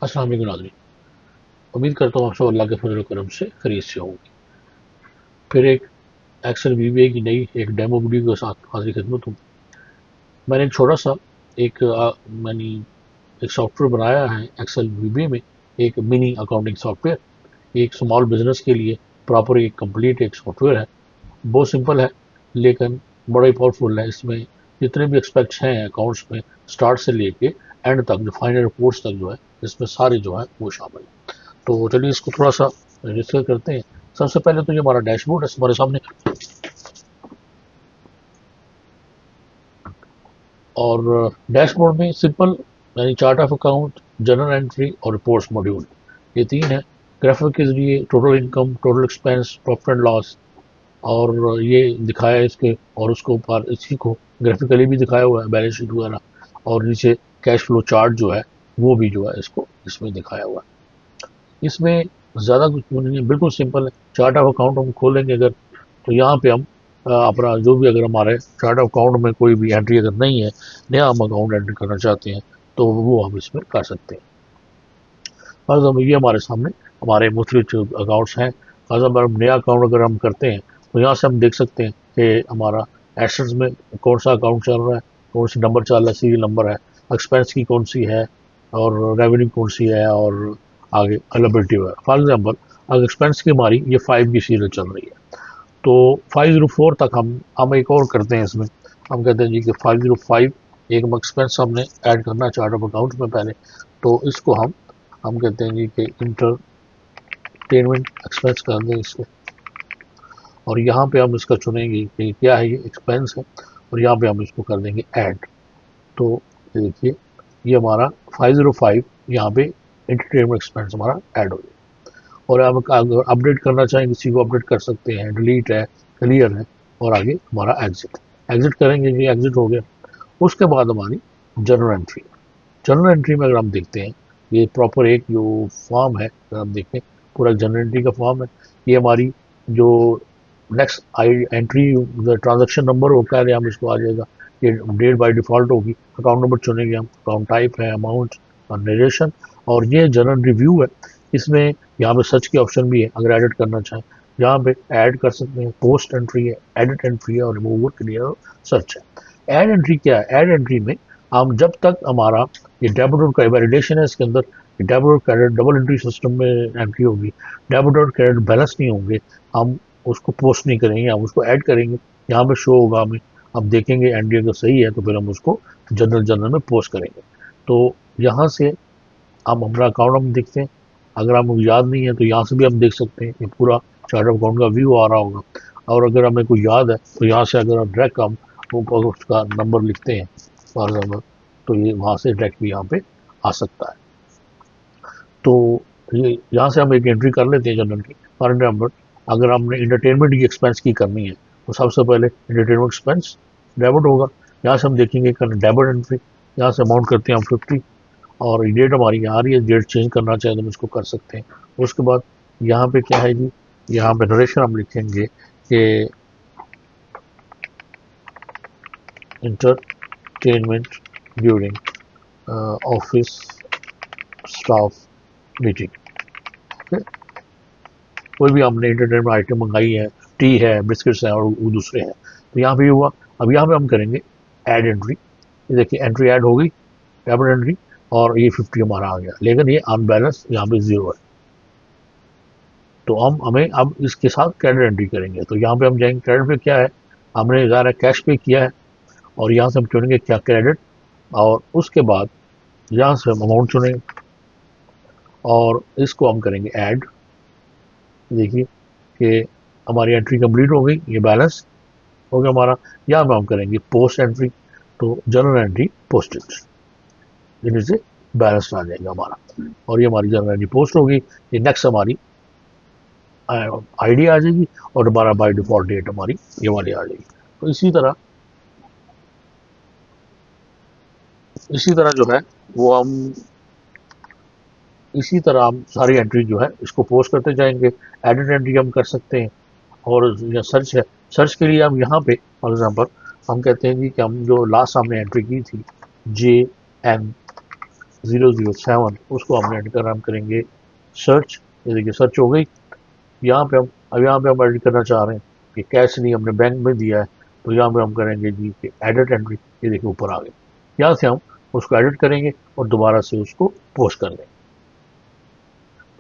अस्सलाम वालेकुम नाज़रीन। उम्मीद करता हूँ आप सब अल्लाह के फजल और करम से खैरियत से होंगे। फिर एक एक्सेल वीबीए की नई एक डेमो वीडियो के साथ हाजिर खिदमत हूँ। मैंने एक छोटा सा एक मैंने एक सॉफ्टवेयर बनाया है एक्सेल वीबीए में, एक मिनी अकाउंटिंग सॉफ्टवेयर। एक स्मॉल बिजनेस के लिए प्रॉपर एक कंप्लीट एक सॉफ्टवेयर है। बहुत सिंपल है लेकिन बड़ा ही पावरफुल है। इसमें जितने भी एक्सपेक्ट्स हैं अकाउंट्स में, स्टार्ट से लेके एंड तक, जो फाइनल रिपोर्ट्स तक जो है, इसमें सारे जो है वो शामिल है। तो चलिए इसको थोड़ा सा रजिस्टर करते हैं। सबसे पहले तो ये हमारा डैशबोर्ड है हमारे सामने, और डैशबोर्ड में सिंपल यानी chart of account, journal entry और रिपोर्ट्स मॉड्यूल, ये तीन है। ग्राफिक के जरिए total income, total expense, profit and loss, और ये दिखाया है इसके, और उसके ऊपर इसी को ग्राफिकली भी दिखाया हुआ है, बैलेंस शीट वगैरह। और नीचे कैश फ्लो चार्ट जो है वो भी जो है इसको इसमें दिखाया हुआ है। इसमें ज़्यादा कुछ नहीं है, बिल्कुल सिंपल है। चार्ट ऑफ अकाउंट हम खोलेंगे अगर, तो यहाँ पे हम अपना जो भी, अगर हमारे चार्ट ऑफ अकाउंट में कोई भी एंट्री अगर नहीं है, नया हम अकाउंट एंट्री करना चाहते हैं, तो वो हम इसमें कर सकते हैं। फर्ज एग्जाम्पल ये हमारे सामने हमारे मुख्तलिफ अकाउंट्स हैं। फर्ज एग्जाम्पल हम नया अकाउंट अगर हम करते हैं, तो यहाँ से हम देख सकते हैं कि हमारा एसेट्स में कौन सा अकाउंट चल रहा है, कौन सी नंबर चल रहा है, सीरियल नंबर है, एक्सपेंस की कौन सी है, और रेवेन्यू कौन सी है, और आगे अवेलेबिलिटी है। फॉर एग्जाम्पल अगर एक्सपेंस की हमारी ये 5 की सीरियल चल रही है, तो 504 तक हम एक और करते हैं इसमें। हम कहते हैं जी कि 505 एक एक्सपेंस हमने ऐड करना है चार्ट ऑफ अकाउंट में पहले। तो इसको हम कहते हैं जी कि इंटरटेनमेंट एक्सपेंस कर दें इसको, और यहाँ पे हम इसका चुनेंगे कि क्या है, ये एक्सपेंस है, और यहाँ पे हम इसको कर देंगे ऐड। तो ये देखिए, ये हमारा 505 यहाँ पे इंटरटेनमेंट एक्सपेंस हमारा ऐड हो गया। और हम अगर अपडेट करना चाहें किसी को, अपडेट कर सकते हैं। डिलीट है, क्लियर है, और आगे हमारा एग्जिट। एग्जिट करेंगे, ये एग्जिट हो गया। उसके बाद हमारी जर्नल एंट्री। जर्नल एंट्री में अगर हम देखते हैं, ये प्रॉपर एक जो फॉर्म है, अगर हम देखें पूरा जर्नल एंट्री का फॉर्म है। ये हमारी जो next I entry transaction number होता है, हम इसको आ जाएगा। ये डेट बाय डिफॉल्ट होगी। अकाउंट नंबर चुनेंगे हम, अकाउंट टाइप है अमाउंट और नरेशन। और ये जर्नल रिव्यू है। इसमें यहाँ पे सर्च के ऑप्शन भी है, अगर एडिट करना चाहें यहाँ पे ऐड कर सकते हैं। पोस्ट एंट्री है, एडिट एंट्री है, और रिमूव, क्लियर, सर्च है। ऐड एंट्री क्या है? ऐड एंट्री में हम जब तक हमारा ये डेबिट और क्रेडिट वैलिडेशन है इसके अंदर, डेबिट और क्रेडिट डबल एंट्री सिस्टम में एंट्री होगी, डेबिट और क्रेडिट बैलेंस नहीं होंगे, हम उसको पोस्ट नहीं करेंगे, हम उसको ऐड करेंगे। यहाँ पे शो होगा हमें, अब देखेंगे एंट्री अगर सही है तो फिर हम उसको जनरल में पोस्ट करेंगे। तो यहाँ से हम हमारा अकाउंट हम देखते हैं। अगर हमें याद नहीं है तो यहाँ से भी हम देख सकते हैं, ये पूरा चार्ट ऑफ अकाउंट का व्यू आ रहा होगा। और अगर हमें कोई याद है तो यहाँ से अगर हम डायरेक्ट हम वो उसका नंबर लिखते हैं फॉर एग्जाम्पल, तो ये वहाँ से डायरेक्ट भी यहाँ पे आ सकता है। तो ये यहाँ से हम एक एंट्री कर लेते हैं जनरल की। फॉर एग्जाम्पल अगर हमने इंटरटेनमेंट की एक्सपेंस की करनी है, तो सबसे पहले इंटरटेनमेंट एक्सपेंस डेबिट होगा। यहाँ से हम देखेंगे डेबिट एंट्री, यहाँ से अमाउंट करते हैं हम 50, और डेट हमारी यहाँ आ रही है। डेट चेंज करना चाहे तो हम इसको कर सकते हैं। उसके बाद यहाँ पे क्या है जी, यहाँ पे नरेशन हम लिखेंगे कि entertainment during office staff meeting. कोई भी हमने इंटरटेनमेंट आइटम मंगाई है, टी है, बिस्किट्स हैं, और वो दूसरे हैं, तो यहाँ पे हुआ। अब यहाँ पे हम करेंगे ऐड एंट्री। ये देखिए एंट्री ऐड हो गई, डेबिट एंट्री, और ये 50 हमारा आ गया, लेकिन ये अनबैलेंस यहाँ पे 0 है। तो हमें अब इसके साथ क्रेडिट एंट्री करेंगे। तो यहाँ पे हम जाएंगे, क्रेडिट पे क्या है, हमने ज़ाहिर है कैश पे किया है, और यहाँ से हम चुनेंगे क्या, क्रेडिट। और उसके बाद यहाँ से हम अमाउंट चुनेंगे, और इसको हम करेंगे ऐड। देखिए कि हमारी एंट्री कंप्लीट हो गई, ये बैलेंस हो गया हमारा। यहाँ पे हम करेंगे पोस्ट एंट्री, तो जनरल एंट्री पोस्टेज, जिनमें से बैलेंस आ जाएगा हमारा, और ये हमारी जनरल एंट्री पोस्ट होगी। ये नेक्स्ट हमारी आईडी आ जाएगी, और दोबारा बाय डिफॉल्ट डेट हमारी ये वाली आ जाएगी। तो इसी तरह जो है वो हम इसी तरह हम सारी एंट्री जो है इसको पोस्ट करते जाएंगे। एडिट एंट्री हम कर सकते हैं। और या सर्च है, सर्च के लिए हम यहाँ पे फॉर एग्जांपल हम कहते हैं कि हम जो लास्ट हमने एंट्री की थी, JN 007, उसको हमने एड करना, हम करेंगे सर्च। ये देखिए सर्च हो गई। यहाँ पे हम एडिट करना चाह रहे हैं कि कैश नहीं हमने बैंक में दिया है, तो यहाँ पे हम करेंगे जी कि एडिट एंट्री। ये देखिए ऊपर आ गए। यहाँ से हम उसको एडिट करेंगे और दोबारा से उसको पोस्ट कर देंगे।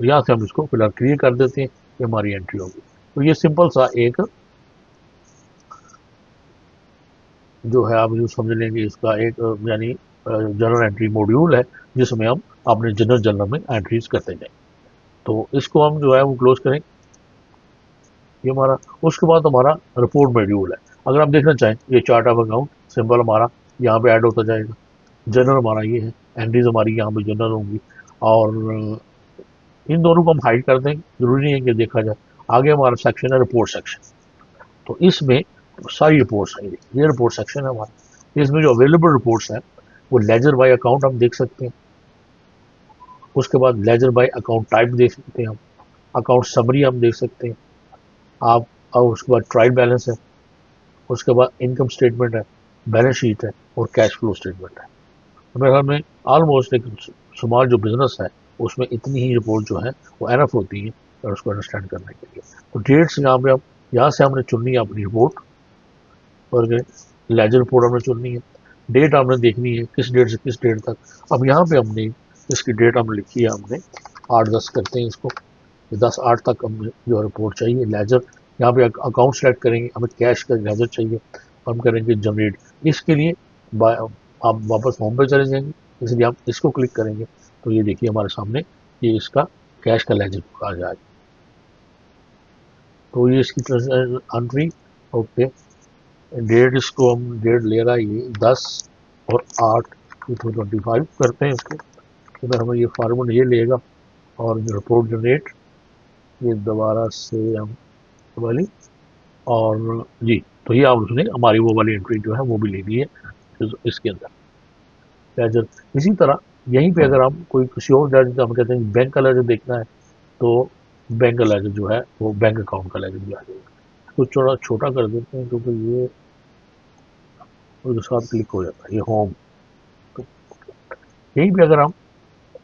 तो यहाँ से हम इसको फिलहाल क्लियर कर देते हैं, ये हमारी एंट्री होगी। तो ये सिंपल सा एक जो है आप जो समझ लेंगे इसका एक यानी जनरल एंट्री मॉड्यूल है, जिसमें हम अपने जनरल जर्नल में एंट्रीज करते जाएंगे। तो इसको हम जो है वो क्लोज करें, ये हमारा। उसके बाद हमारा रिपोर्ट मॉड्यूल है। अगर आप देखना चाहें, ये चार्ट ऑफ अकाउंट सिंबल हमारा यहाँ पे ऐड होता जाएगा। जनरल हमारा ये है, एंट्रीज हमारी यहाँ पे जनरल होंगी, और इन दोनों को हम हाइड कर देंगे, जरूरी नहीं है कि देखा जाए। आगे हमारा सेक्शन है रिपोर्ट सेक्शन। तो इसमें सारी रिपोर्ट्स हैं, ये रिपोर्ट सेक्शन है हमारा। इसमें जो अवेलेबल रिपोर्ट्स हैं वो लेजर बाय अकाउंट हम देख सकते हैं। उसके बाद लेजर बाय अकाउंट टाइप देख सकते हैं हम। अकाउंट समरी हम देख सकते हैं आप। और उसके बाद ट्रायल बैलेंस है, उसके बाद इनकम स्टेटमेंट है, बैलेंस शीट है, और कैश फ्लो स्टेटमेंट है। तो मेरे ख्याल में ऑलमोस्ट एक स्मॉल जो बिजनेस है उसमें इतनी ही रिपोर्ट जो है वो एनफ होती है और उसको अंडरस्टैंड करने के लिए। तो डेट्स यहाँ पे हम यहाँ से हमने चुननी है अपनी रिपोर्ट, और लेजर रिपोर्ट हमने चुननी है। डेट हमने देखनी है किस डेट से किस डेट तक। अब यहाँ पे हमने इसकी डेट हम लिखी है, हमने 8-10 करते हैं इसको, 10-8 तक हमें जो रिपोर्ट चाहिए लेजर। यहाँ पे अकाउंट सेलेक्ट करेंगे, हमें कैश का लेजर चाहिए, हम करेंगे जनरेट। इसके लिए आप वापस होम पे चले जाएंगे, इसलिए आप इसको क्लिक करेंगे तो ये देखिए हमारे सामने ये इसका कैश का लेजर आ जाएगा। तो ये इसकी एंट्री। ओके, डेट इसको हम डेट ले रहा है ये 10/8/2025 करते हैं इसको। तो हमें ये फार्मूला ये लेगा, और जो रिपोर्ट जनरेट ये दोबारा से हम वाली, और जी तो ये आप उसने हमारी वो वाली एंट्री जो है वो भी ले ली है इसके अंदर लेजर। इसी तरह यहीं पे अगर हम कोई किसी और लेजर, हम कहते हैं बैंक का लेजर देखना है, तो बैंक का लेजर जो है वो बैंक अकाउंट का लेजर भी आ जाएगा। तो थोड़ा छोटा कर देते हैं क्योंकि ये उसके साथ क्लिक हो जाता है, ये होम। तो यहीं पे अगर हम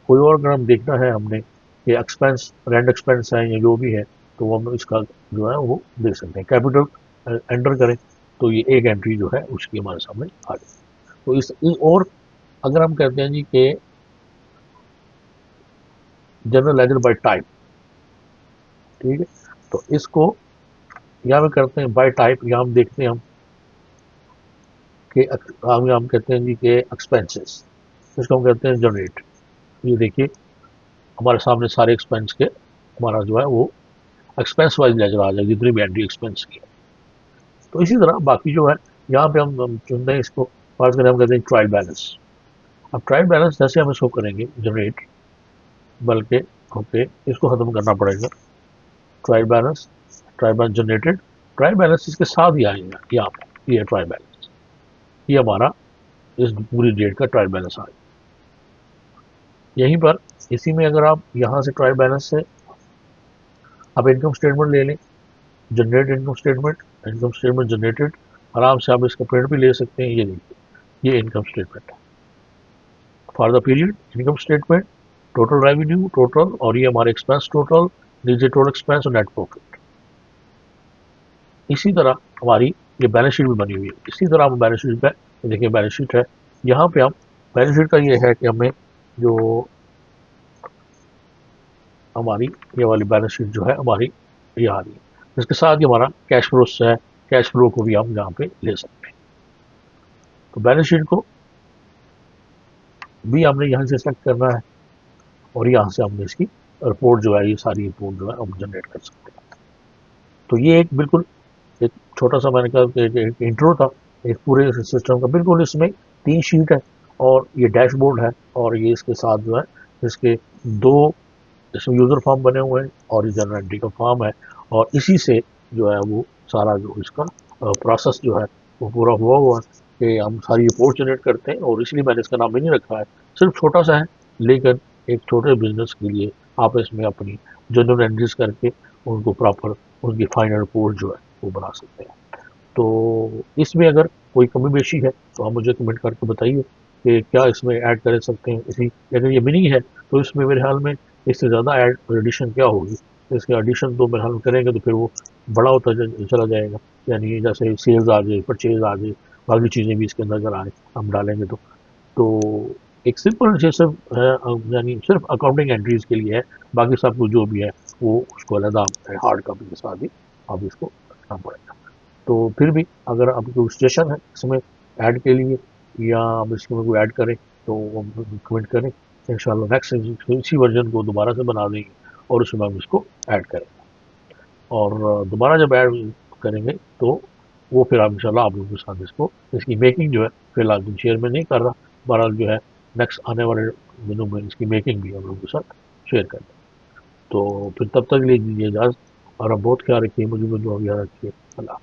कोई और अगर हम देखना है हमने ये एक्सपेंस रेंट एक्सपेंस है या जो भी है, तो हम इसका जो है वो देख सकते हैं। कैपिटल एंटर करें तो ये एक एंट्री जो है उसकी हमारे सामने आ जाए। तो और अगर हम कहते हैं जी कि जनरल लेजर बाय टाइप, ठीक है, तो इसको यहाँ पे करते हैं बाय टाइप। यहाँ हम देखते हैं हम कि हम कहते हैं जी कि एक्सपेंसेस, इसको हम कहते हैं जनरेट। ये देखिए हमारे सामने सारे एक्सपेंस के हमारा जो है वो एक्सपेंस वाइज लेजर आ जाएगी, जितनी भी एंट्री एक्सपेंस की है। तो इसी तरह बाकी जो है यहाँ पे हम चुनते हैं इसको, बात करें हम कहते हैं ट्रायल बैलेंस। अब ट्रायल बैलेंस जैसे हम इसको करेंगे जनरेट, बल्कि ओके इसको खत्म करना पड़ेगा। Trial balance generated, trial balance इसके साथ ही आएगा यहाँ पे, ये ट्रायल बैलेंस, ये हमारा इस पूरी डेट का ट्रायल बैलेंस आएगा यहीं पर। इसी में अगर आप यहाँ से ट्रायल बैलेंस से आप इनकम स्टेटमेंट ले लें, जनरेट इनकम स्टेटमेंट जनरेटेड, आराम से आप इसका प्रिंट भी ले सकते हैं। ये देखिए ये इनकम स्टेटमेंट है for the period, income statement, total revenue total, और ये हमारे एक्सपेंस टोटल, नीचे टोटल एक्सपेंस और नेट प्रॉफिट। इसी तरह हमारी ये बैलेंस शीट भी बनी हुई है। इसी तरह हम बैलेंस शीट पे देखिए बैलेंस शीट है, यहाँ पे हम बैलेंस शीट का ये है कि हमें जो हमारी ये वाली बैलेंस शीट जो है हमारी ये आ रही है, इसके साथ ही हमारा कैश फ्लो है, कैश फ्लो को भी हम यहाँ पे ले सकते हैं। तो बैलेंस शीट को भी हमने यहाँ से सेलेक्ट करना है, और यहाँ से हमने इसकी रिपोर्ट जो है ये सारी रिपोर्ट जो है हम जनरेट कर सकते हैं। तो ये एक बिल्कुल एक छोटा सा मैंने कहा एक इंट्रो था एक पूरे सिस्टम का। बिल्कुल इसमें 3 शीट है, और ये डैशबोर्ड है, और ये इसके साथ जो है इसके 2 इसमें यूज़र फॉर्म बने हुए हैं, और ये जनरल एंट्री का फॉर्म है, और इसी से जो है वो सारा जो इसका प्रोसेस जो है वो पूरा हुआ कि हम सारी रिपोर्ट जनरेट करते हैं। और इसलिए मैंने इसका नाम भी नहीं रखा है, सिर्फ छोटा सा है, लेकिन एक छोटे बिजनेस के लिए आप इसमें अपनी जनरल एंट्रीज करके उनको प्रॉपर उनकी फाइनल रिपोर्ट जो है वो बना सकते हैं। तो इसमें अगर कोई कमी बेशी है तो आप मुझे कमेंट करके बताइए कि क्या इसमें ऐड कर सकते हैं। इसी अगर ये मिनी है तो इसमें मेरे ख्याल में इससे ज़्यादा ऐड एडिशन क्या होगी, इसके एडिशन तो मेरे ख्याल में करेंगे तो फिर वो बड़ा होता चला जाएगा। यानी जैसे सेल्स आ जाए, परचेज आ जाए, बाकी चीज़ें भी इसके अंदर अगर आए हम डालेंगे तो एक सिंपल जैसे है, यानी सिर्फ अकाउंटिंग एंट्रीज के लिए है। बाकी सब कुछ जो भी है वो उसको अलग हार्ड कॉपी के साथ ही आप इसको रखना पड़ेगा। तो फिर भी अगर आपकी कोई स्टेशन है इसमें ऐड के लिए या आप इसमें कोई ऐड करें तो कमेंट करें, इंशाल्लाह नेक्स्ट इसी वर्जन को दोबारा से बना देंगे और उसमें हम इसको ऐड करेंगे। और दोबारा जब ऐड करेंगे तो वो फिर आप इंशाल्लाह आप लोगों के साथ इसको इसकी मेकिंग जो है फिलहाल तो शेयर में नहीं कर रहा, बहरहाल जो है नेक्स्ट आने वाले दिनों में इसकी मेकिंग भी हम लोगों के साथ शेयर कर दें। तो फिर तब तक ले दीजिए इजाज़त और आप बहुत ख्याल रखिए, मुझे भी दुआ याद रखिए। अल्लाह।